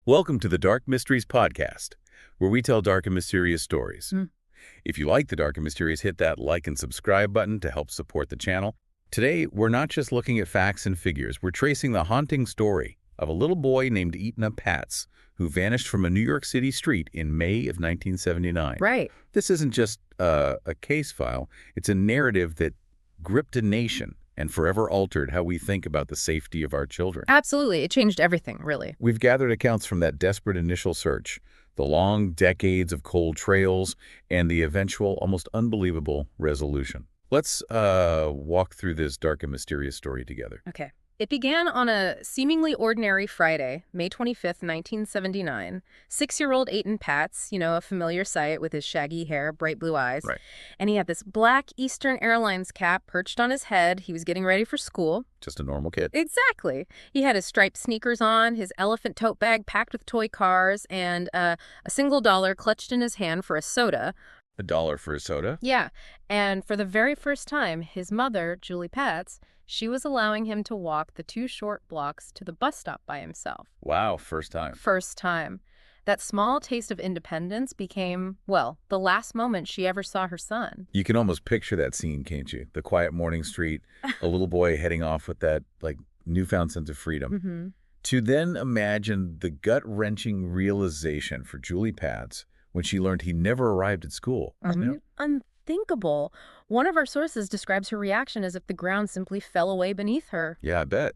Welcome to the Dark Mysteries Podcast, where we tell dark and mysterious stories. If you like the dark and mysterious, hit that like and subscribe button to help support the channel. Today, we're not just looking at facts and figures. We're tracing the haunting story of a little boy named Etan Patz, who vanished from a New York City street in May of 1979. Right. This isn't just a case file. It's a narrative that gripped a nation and forever altered how we think about the safety of our children. Absolutely. It changed everything, really. We've gathered accounts from that desperate initial search, the long decades of cold trails, and the eventual, almost unbelievable resolution. Let's walk through this dark and mysterious story together. Okay. It began on a seemingly ordinary Friday, May 25th, 1979. 6-year-old Etan Patz, a familiar sight with his shaggy hair, bright blue eyes. Right. And he had this black Eastern Airlines cap perched on his head. He was getting ready for school. Just a normal kid. Exactly. He had his striped sneakers on, his elephant tote bag packed with toy cars, and a single dollar clutched in his hand for a soda. $1 for a soda? Yeah. And for the very first time, his mother, Julie Patz, she was allowing him to walk the 2 short blocks to the bus stop by himself. Wow, first time. First time. That small taste of independence became, well, the last moment she ever saw her son. You can almost picture that scene, can't you? The quiet morning street, a little boy heading off with that, newfound sense of freedom. To then imagine the gut-wrenching realization for Julie Patz when she learned he never arrived at school. Unthinkable. One of our sources describes her reaction as if the ground simply fell away beneath her. Yeah, I bet.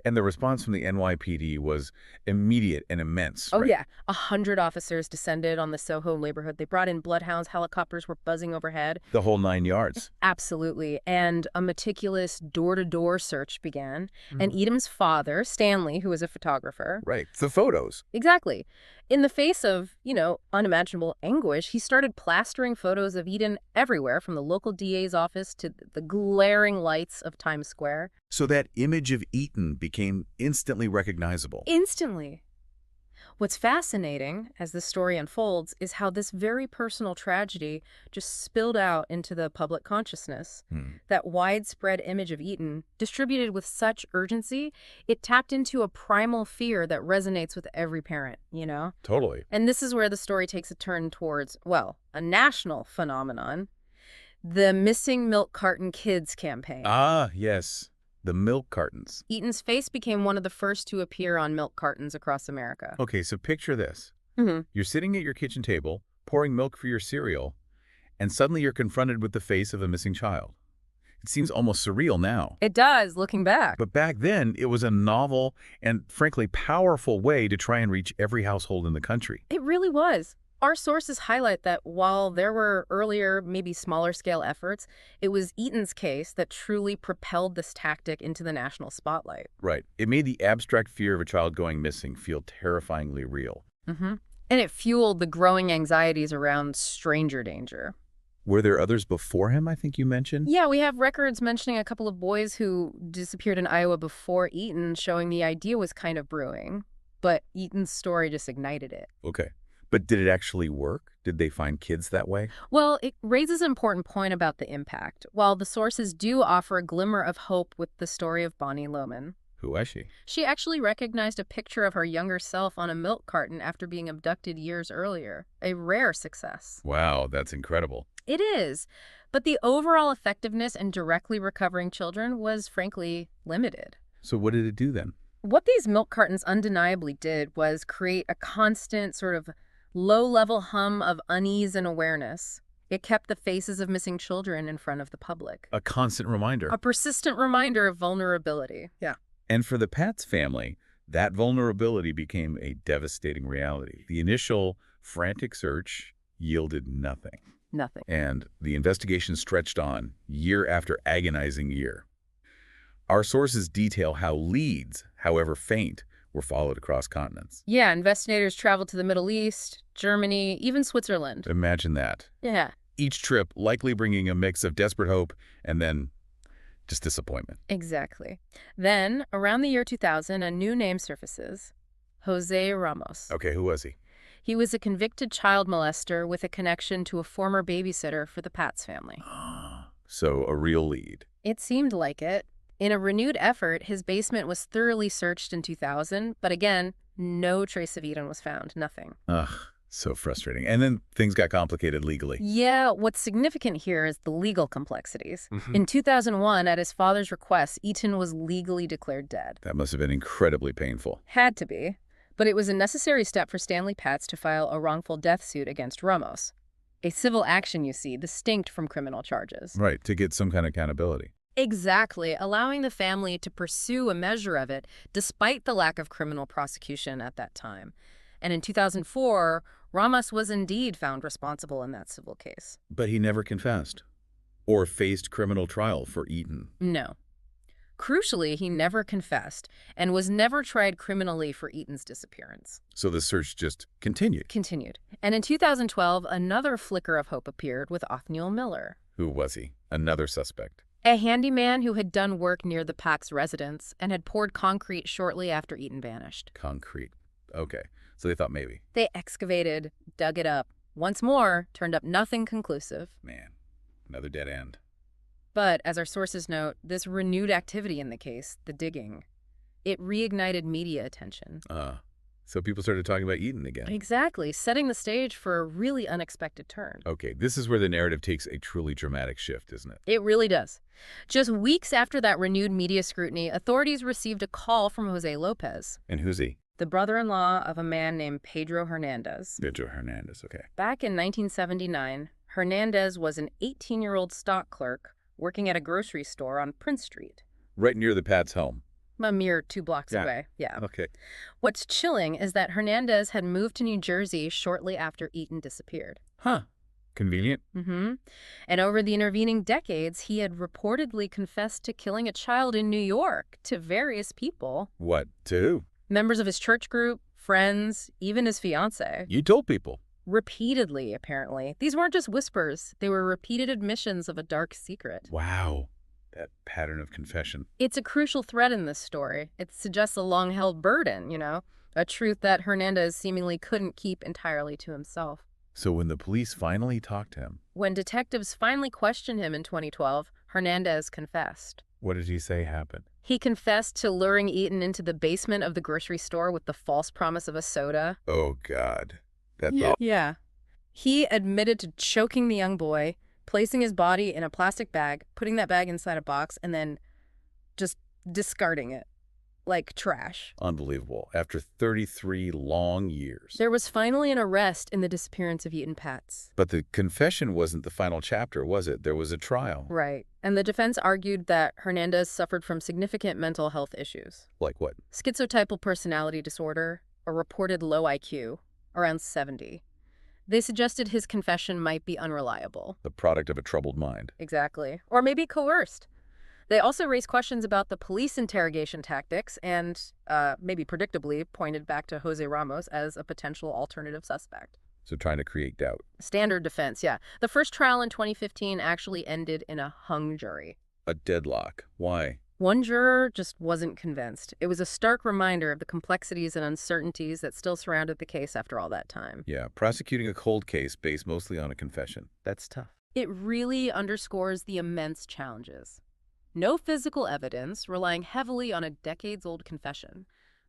And the response from the NYPD was immediate and immense. Oh, right? yeah. 100 officers descended on the Soho neighborhood. They brought in bloodhounds, helicopters were buzzing overhead. The whole 9 yards. Absolutely. And a meticulous door-to-door search began. And Etan's father, Stanley, who was a photographer. Right. The photos. Exactly. In the face of, unimaginable anguish, he started plastering photos of Etan everywhere, from the local DA's office to the glaring lights of Times Square. So that image of Etan became instantly recognizable. Instantly. What's fascinating, as the story unfolds, is how this very personal tragedy just spilled out into the public consciousness. That widespread image of Etan, distributed with such urgency, it tapped into a primal fear that resonates with every parent, Totally. And this is where the story takes a turn towards, well, a national phenomenon, the Missing Milk Carton Kids campaign. Ah, yes. The milk cartons. Etan's face became one of the first to appear on milk cartons across America. Okay, so picture this. You're sitting at your kitchen table, pouring milk for your cereal, and suddenly you're confronted with the face of a missing child. It seems almost surreal now. It does, looking back. But back then, it was a novel and, frankly, powerful way to try and reach every household in the country. It really was. Our sources highlight that while there were earlier, maybe smaller-scale efforts, it was Etan's case that truly propelled this tactic into the national spotlight. Right. It made the abstract fear of a child going missing feel terrifyingly real. And it fueled the growing anxieties around stranger danger. Were there others before him, I think you mentioned? Yeah, we have records mentioning a couple of boys who disappeared in Iowa before Etan, showing the idea was kind of brewing. But Etan's story just ignited it. Okay. But did it actually work? Did they find kids that way? Well, it raises an important point about the impact. While the sources do offer a glimmer of hope with the story of Bonnie Loman. Who was she? She actually recognized a picture of her younger self on a milk carton after being abducted years earlier. A rare success. Wow, that's incredible. It is. But the overall effectiveness in directly recovering children was, frankly, limited. So what did it do then? What these milk cartons undeniably did was create a constant sort of low-level hum of unease and awareness. It kept the faces of missing children in front of the public. A constant reminder. A persistent reminder of vulnerability. Yeah. And for the Patz family, that vulnerability became a devastating reality. The initial frantic search yielded nothing. Nothing. And the investigation stretched on, year after agonizing year. Our sources detail how leads, however faint, were followed across continents. Yeah, investigators traveled to the Middle East, Germany, even Switzerland. Imagine that. Yeah. Each trip likely bringing a mix of desperate hope and then just disappointment. Exactly. Then, around the year 2000, a new name surfaces. Jose Ramos. Okay, who was he? He was a convicted child molester with a connection to a former babysitter for the Patz family. So, a real lead. It seemed like it. In a renewed effort, his basement was thoroughly searched in 2000, but again, No trace of Etan was found, nothing. Ugh, so frustrating. And then things got complicated legally. Yeah, what's significant here is the legal complexities. Mm-hmm. In 2001, at his father's request, Etan was legally declared dead. That must have been incredibly painful. Had to be. But it was a necessary step for Stanley Patz to file a wrongful death suit against Ramos. A civil action, you see, distinct from criminal charges. Right, to get some kind of accountability. Exactly, allowing the family to pursue a measure of it despite the lack of criminal prosecution at that time. And in 2004, Ramos was indeed found responsible in that civil case. But he never confessed or faced criminal trial for Etan. No. Crucially, he never confessed and was never tried criminally for Etan's disappearance. So the search just continued. And in 2012, another flicker of hope appeared with Othniel Miller. Who was he? Another suspect. A handyman who had done work near the Patz residence and had poured concrete shortly after Etan vanished. Concrete. Okay, so they thought maybe. They excavated, dug it up. Once more, turned up nothing conclusive. Man, another dead end. But, as our sources note, this renewed activity in the case, the digging, it reignited media attention. So people started talking about Etan again. Exactly, setting the stage for a really unexpected turn. Okay, this is where the narrative takes a truly dramatic shift, isn't it? It really does. Just weeks after that renewed media scrutiny, authorities received a call from Jose Lopez. And who's he? The brother-in-law of a man named Pedro Hernandez. Pedro Hernandez, okay. Back in 1979, Hernandez was an 18-year-old stock clerk working at a grocery store on Prince Street. Right near the Patz home. A mere 2 blocks away, yeah. Okay. What's chilling is that Hernandez had moved to New Jersey shortly after Etan disappeared. Huh. Convenient. And over the intervening decades, he had reportedly confessed to killing a child in New York to various people. What? To who? Members of his church group, friends, even his fiancée. You told people. Repeatedly, apparently. These weren't just whispers. They were repeated admissions of a dark secret. Wow. That pattern of confession. It's a crucial thread in this story. It suggests a long-held burden, a truth that Hernandez seemingly couldn't keep entirely to himself. So when the police finally talked to him... When detectives finally questioned him in 2012, Hernandez confessed. What did he say happened? He confessed to luring Etan into the basement of the grocery store with the false promise of a soda. Oh, God. Yeah. He admitted to choking the young boy, placing his body in a plastic bag, putting that bag inside a box, and then just discarding it like trash. Unbelievable. After 33 long years. There was finally an arrest in the disappearance of Etan Patz. But the confession wasn't the final chapter, was it? There was a trial. Right. And the defense argued that Hernandez suffered from significant mental health issues. Like what? Schizotypal personality disorder, a reported low IQ, around 70. They suggested his confession might be unreliable. The product of a troubled mind. Exactly. Or maybe coerced. They also raised questions about the police interrogation tactics and, maybe predictably, pointed back to Jose Ramos as a potential alternative suspect. So trying to create doubt. Standard defense, yeah. The first trial in 2015 actually ended in a hung jury. A deadlock. Why? One juror just wasn't convinced. It was a stark reminder of the complexities and uncertainties that still surrounded the case after all that time. Yeah, prosecuting a cold case based mostly on a confession. That's tough. It really underscores the immense challenges. No physical evidence, relying heavily on a decades-old confession.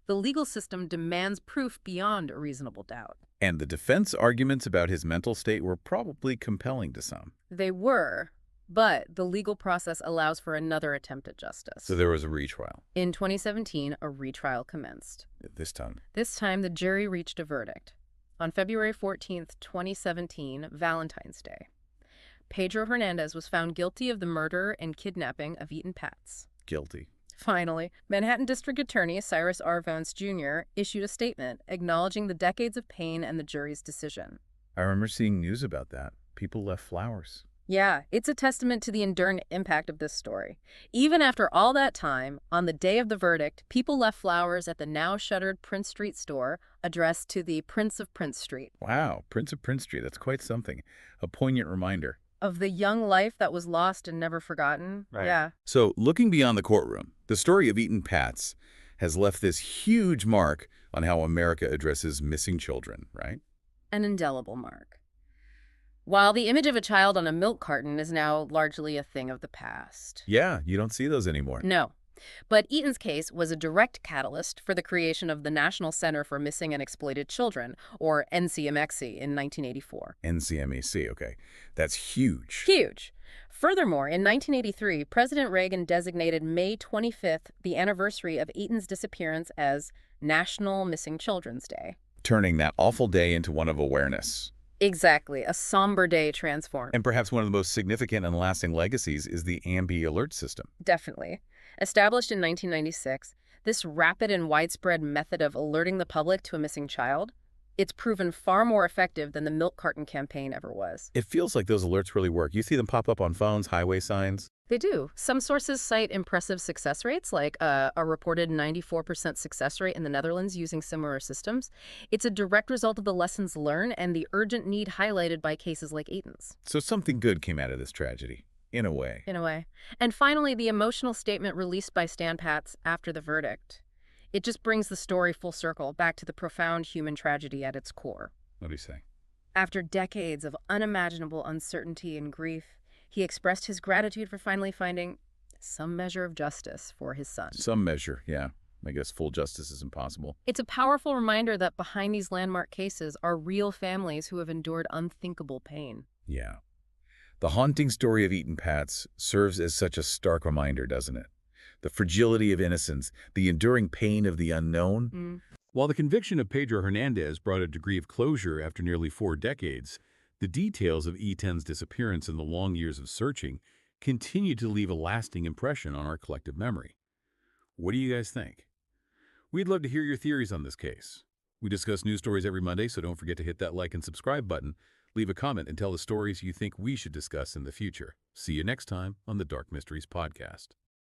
The legal system demands proof beyond a reasonable doubt. And the defense arguments about his mental state were probably compelling to some. They were, but the legal process allows for another attempt at justice. So there was a retrial. In 2017, a retrial commenced. This time. This time, the jury reached a verdict. On February 14th, 2017, Valentine's Day, Pedro Hernandez was found guilty of the murder and kidnapping of Etan Patz. Guilty. Finally, Manhattan District Attorney Cyrus R. Vance Jr. issued a statement acknowledging the decades of pain and the jury's decision. I remember seeing news about that. People left flowers. Yeah, it's a testament to the enduring impact of this story. Even after all that time, on the day of the verdict, people left flowers at the now-shuttered Prince Street store addressed to the Prince of Prince Street. Wow, Prince of Prince Street. That's quite something. A poignant reminder. Of the young life that was lost and never forgotten. Right. Yeah. So, looking beyond the courtroom, the story of Etan Patz has left this huge mark on how America addresses missing children, right? An indelible mark. While the image of a child on a milk carton is now largely a thing of the past. Yeah, you don't see those anymore. No. But Eaton's case was a direct catalyst for the creation of the National Center for Missing and Exploited Children, or NCMEC, in 1984. NCMEC, okay. That's huge. Huge. Furthermore, in 1983, President Reagan designated May 25th, the anniversary of Eaton's disappearance, as National Missing Children's Day. Turning that awful day into one of awareness. Exactly, a somber day transformed. And perhaps one of the most significant and lasting legacies is the AMBI alert system. Definitely. Established in 1996, this rapid and widespread method of alerting the public to a missing child, it's proven far more effective than the milk carton campaign ever was. It feels like those alerts really work. You see them pop up on phones, highway signs. They do. Some sources cite impressive success rates, like a reported 94% success rate in the Netherlands using similar systems. It's a direct result of the lessons learned and the urgent need highlighted by cases like Eaton's. So something good came out of this tragedy, in a way. In a way. And finally, the emotional statement released by Etan Patz after the verdict. It just brings the story full circle back to the profound human tragedy at its core. What do you say? After decades of unimaginable uncertainty and grief, he expressed his gratitude for finally finding some measure of justice for his son. Some measure, yeah. I guess full justice is impossible. It's a powerful reminder that behind these landmark cases are real families who have endured unthinkable pain. Yeah. The haunting story of Etan Patz serves as such a stark reminder, doesn't it? The fragility of innocence, the enduring pain of the unknown. While the conviction of Pedro Hernandez brought a degree of closure after nearly 4 decades, the details of Etan's disappearance and the long years of searching continue to leave a lasting impression on our collective memory. What do you guys think? We'd love to hear your theories on this case. We discuss news stories every Monday, so don't forget to hit that like and subscribe button. Leave a comment and tell the stories you think we should discuss in the future. See you next time on the Dark Mysteries Podcast.